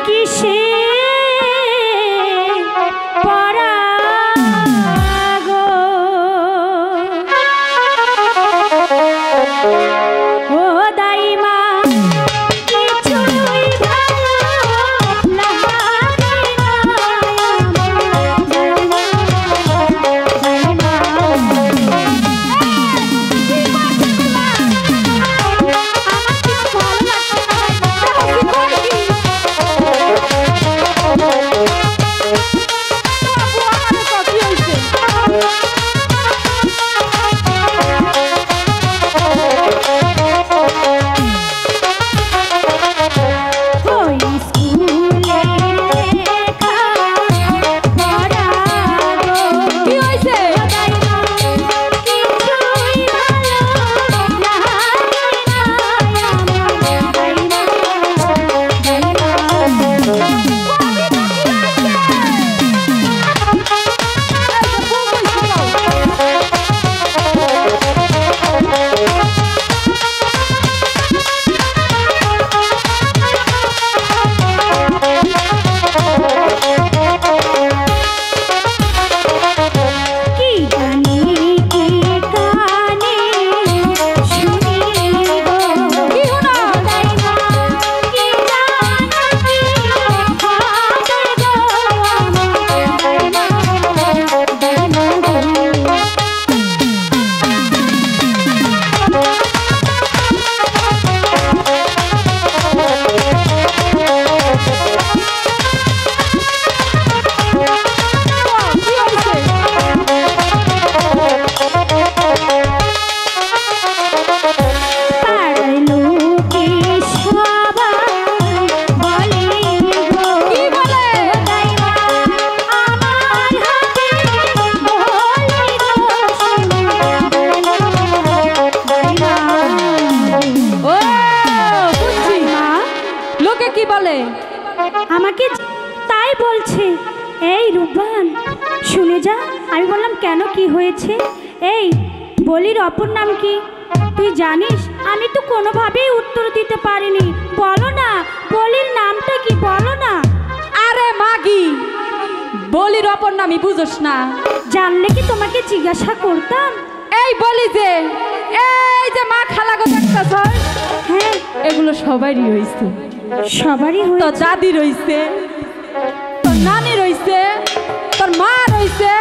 কিসে পরাগো ও দাইমা কিছুই ভালো লাগে না আমাকে তাই বলছে। এই রূপবান শুনে যা। আমি বললাম কেন, কি হয়েছে? এই বলির অপর নাম কি তুই জানিস? আমি তো কোনোভাবেই উত্তর দিতে পারিনি। বলো না বলির নামটা কি, বলো না। আরে মাগি, বলির অপর নামই বুঝোস না? জানলে কি তোমাকে জিজ্ঞাসা করতাম। এই বলি যে এই যে মা খালা গো দেখতেছ, হ্যাঁ এগুলো সবারই হয়েছে। সবারই তোর হয়েছে। দাদি রইছে, তোর নানি রইছে, তোর মা রইছে,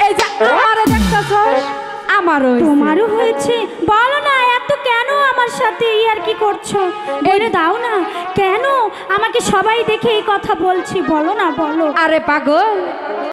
এই যে আমারে দেখতেছ আমারও তোমারও হয়েছে। বলো না এত কেন আমার সাথে আর কি করছো, বলে দাও না কেন আমাকে সবাই দেখে এই কথা বলছি, বলো না বলো। আরে পাগল,